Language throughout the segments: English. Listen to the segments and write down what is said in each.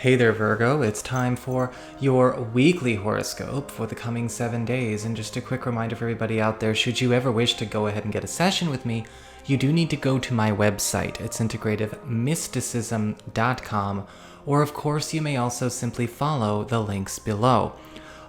Hey there, Virgo. It's time for your weekly horoscope for the coming 7 days. And just a quick reminder for everybody out there, should you ever wish to go ahead and get a session with me, you do need to go to my website. It's integrativemysticism.com. Or, of course, you may also simply follow the links below.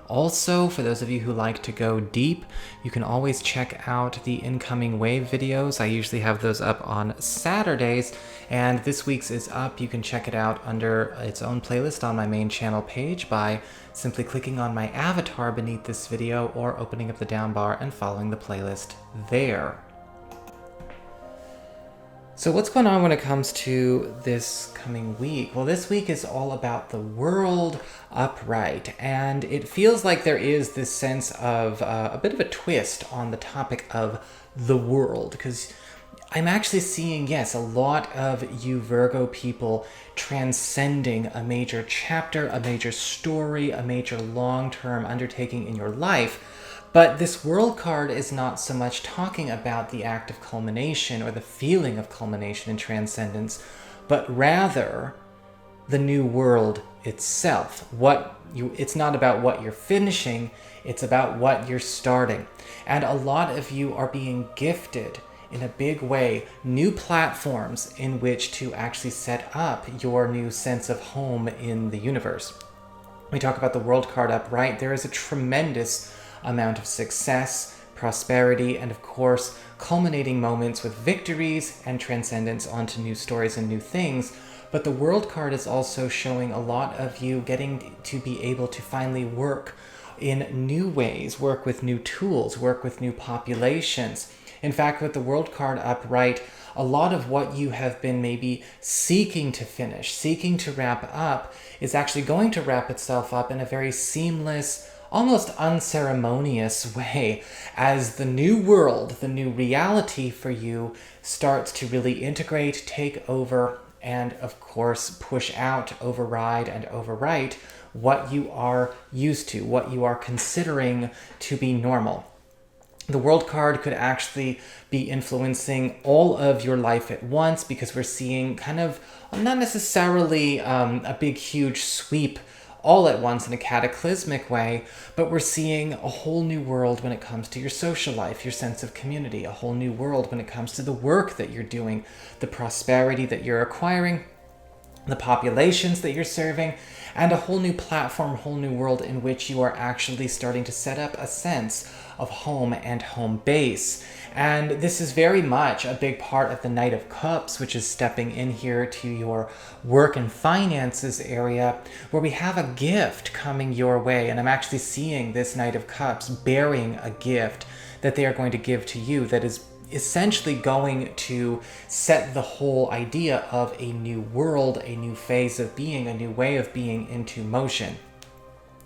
Also, for those of you who like to go deep, you can always check out the incoming wave videos. I usually have those up on Saturdays, and this week's is up. You can check it out under its own playlist on my main channel page by simply clicking on my avatar beneath this video or opening up the down bar and following the playlist there. So what's going on when it comes to this coming week? Well, this week is all about the world upright, and it feels like there is this sense of a bit of a twist on the topic of the world, because I'm actually seeing, yes, a lot of you Virgo people transcending a major chapter, a major story, a major long-term undertaking in your life. But this world card is not so much talking about the act of culmination or the feeling of culmination and transcendence, but rather the new world itself. It's not about what you're finishing, it's about what you're starting. And a lot of you are being gifted in a big way new platforms in which to actually set up your new sense of home in the universe. We talk about the world card upright. There is a tremendous amount of success, prosperity, and of course, culminating moments with victories and transcendence onto new stories and new things. But the world card is also showing a lot of you getting to be able to finally work in new ways, work with new tools, work with new populations. In fact, with the world card upright, a lot of what you have been maybe seeking to finish, seeking to wrap up, is actually going to wrap itself up in a very seamless, almost unceremonious way as the new world, the new reality for you starts to really integrate, take over, and of course push out, override, and overwrite what you are used to, what you are considering to be normal. The world card could actually be influencing all of your life at once, because we're seeing kind of not necessarily a big, huge sweep all at once in a cataclysmic way, but we're seeing a whole new world when it comes to your social life, your sense of community, a whole new world when it comes to the work that you're doing, the prosperity that you're acquiring, the populations that you're serving, and a whole new platform, a whole new world in which you are actually starting to set up a sense of home and home base. And this is very much a big part of the Knight of Cups, which is stepping in here to your work and finances area, where we have a gift coming your way. And I'm actually seeing this Knight of Cups bearing a gift that they are going to give to you that is essentially going to set the whole idea of a new world, a new phase of being, a new way of being into motion.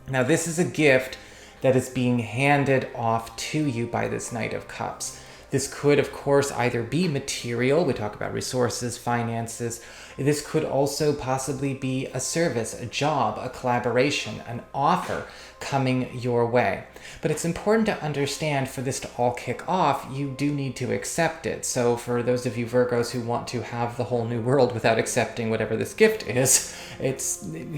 Now, this is a gift that is being handed off to you by this Knight of Cups. This could, of course, either be material. We talk about resources, finances. This could also possibly be a service, a job, a collaboration, an offer coming your way. But it's important to understand, for this to all kick off, you do need to accept it. So for those of you Virgos who want to have the whole new world without accepting whatever this gift is,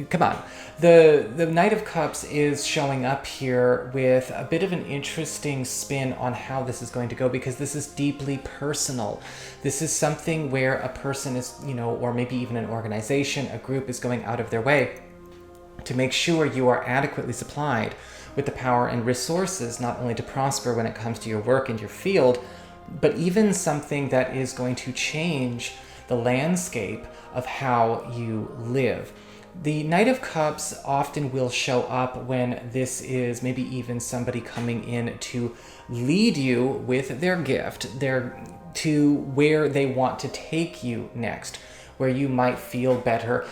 come on. The Knight of Cups is showing up here with a bit of an interesting spin on how this is going to go, because this is deeply personal. This is something where a person is, or maybe even an organization, a group is going out of their way to make sure you are adequately supplied with the power and resources, not only to prosper when it comes to your work and your field, but even something that is going to change the landscape of how you live. The Knight of Cups often will show up when this is maybe even somebody coming in to lead you with their gift, to where they want to take you next, where you might feel better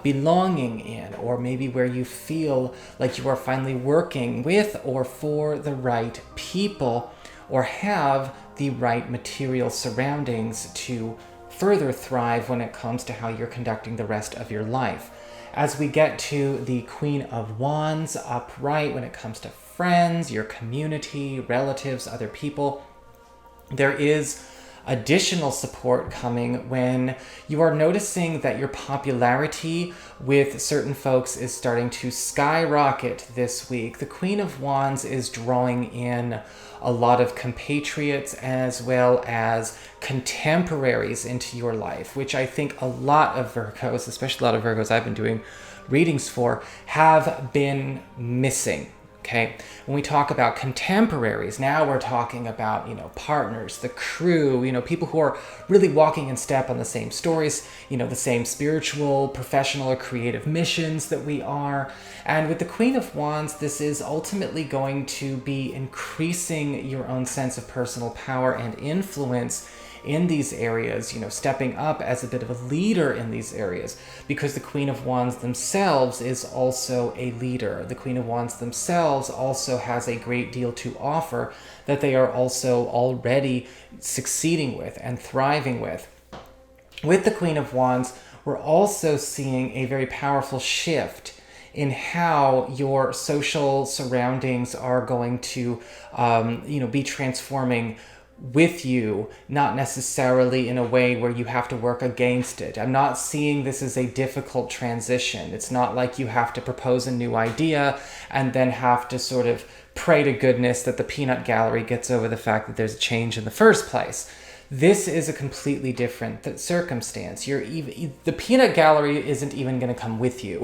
belonging in, or maybe where you feel like you are finally working with or for the right people, or have the right material surroundings to further thrive when it comes to how you're conducting the rest of your life. As we get to the Queen of Wands upright, when it comes to friends, your community, relatives, other people, there is additional support coming when you are noticing that your popularity with certain folks is starting to skyrocket this week. The Queen of Wands is drawing in a lot of compatriots as well as contemporaries into your life, which I think a lot of Virgos, especially a lot of Virgos I've been doing readings for, have been missing. Okay, when we talk about contemporaries, now we're talking about, partners, the crew, people who are really walking in step on the same stories, the same spiritual, professional, or creative missions that we are. And with the Queen of Wands, this is ultimately going to be increasing your own sense of personal power and influence in these areas, stepping up as a bit of a leader in these areas, because the Queen of Wands themselves is also a leader. The Queen of Wands themselves also has a great deal to offer that they are also already succeeding with and thriving with. With the Queen of Wands, we're also seeing a very powerful shift in how your social surroundings are going to, be transforming with you, not necessarily in a way where you have to work against it. I'm not seeing this as a difficult transition. It's not like you have to propose a new idea and then have to sort of pray to goodness that the peanut gallery gets over the fact that there's a change in the first place. This is a completely different circumstance. The peanut gallery isn't even going to come with you.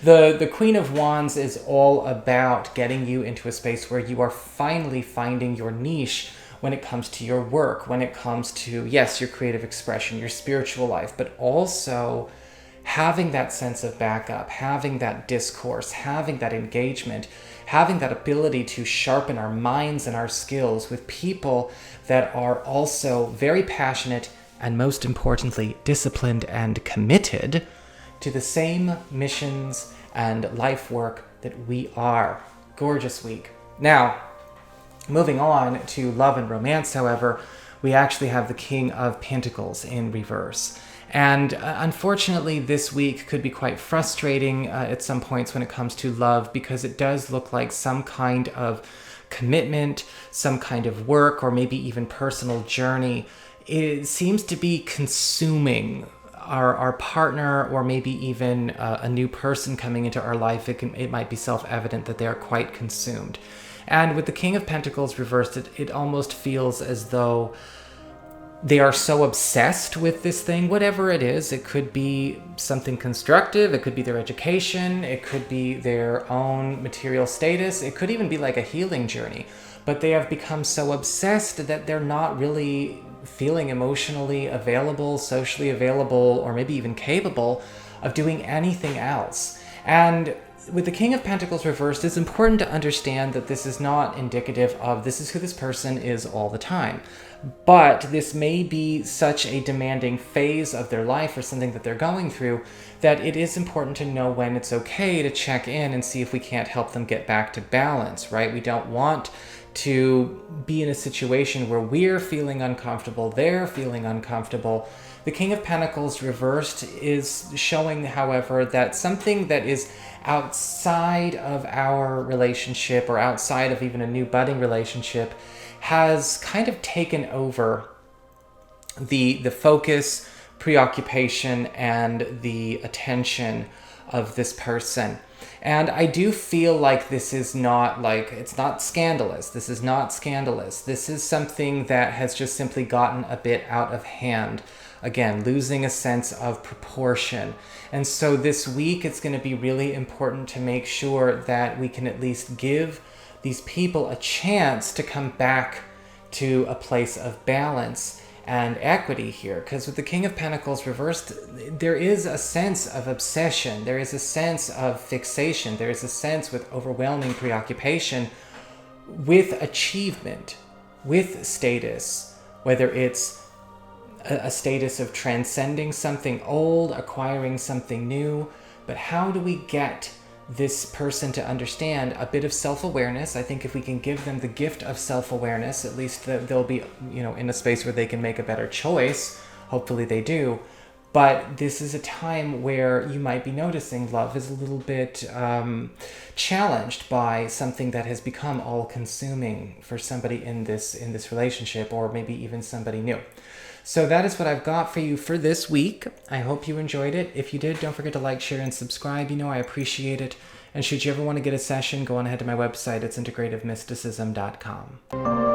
The Queen of Wands is all about getting you into a space where you are finally finding your niche when it comes to your work, when it comes to, yes, your creative expression, your spiritual life, but also having that sense of backup, having that discourse, having that engagement, having that ability to sharpen our minds and our skills with people that are also very passionate and, most importantly, disciplined and committed to the same missions and life work that we are. Gorgeous week. Now, moving on to love and romance, however, we actually have the King of Pentacles in reverse. And unfortunately, this week could be quite frustrating at some points when it comes to love, because it does look like some kind of commitment, some kind of work, or maybe even personal journey. It seems to be consuming our partner, or maybe even a new person coming into our life. It might be self-evident that they are quite consumed. And with the King of Pentacles reversed, it almost feels as though they are so obsessed with this thing, whatever it is. It could be something constructive, it could be their education, it could be their own material status, it could even be like a healing journey. But they have become so obsessed that they're not really feeling emotionally available, socially available, or maybe even capable of doing anything else. And with the King of Pentacles reversed, it's important to understand that this is not indicative of this is who this person is all the time. But this may be such a demanding phase of their life or something that they're going through that it is important to know when it's okay to check in and see if we can't help them get back to balance, right? We don't want to be in a situation where we're feeling uncomfortable, they're feeling uncomfortable. The King of Pentacles reversed is showing, however, that something that is outside of our relationship or outside of even a new budding relationship has kind of taken over the focus, preoccupation, and the attention of this person. And I do feel like this is not it's not scandalous. This is not scandalous. This is something that has just simply gotten a bit out of hand. Again, losing a sense of proportion. And so this week, it's going to be really important to make sure that we can at least give these people a chance to come back to a place of balance and equity here. Because with the King of Pentacles reversed, there is a sense of obsession. There is a sense of fixation. There is a sense with overwhelming preoccupation with achievement, with status, whether it's a status of transcending something old, acquiring something new. But how do we get this person to understand a bit of self-awareness? I think if we can give them the gift of self-awareness, at least they'll be, in a space where they can make a better choice. Hopefully they do. But this is a time where you might be noticing love is a little bit challenged by something that has become all-consuming for somebody in this relationship, or maybe even somebody new. So that is what I've got for you for this week. I hope you enjoyed it. If you did, don't forget to like, share, and subscribe. You know I appreciate it. And should you ever want to get a session, go on ahead to my website. It's integrativemysticism.com.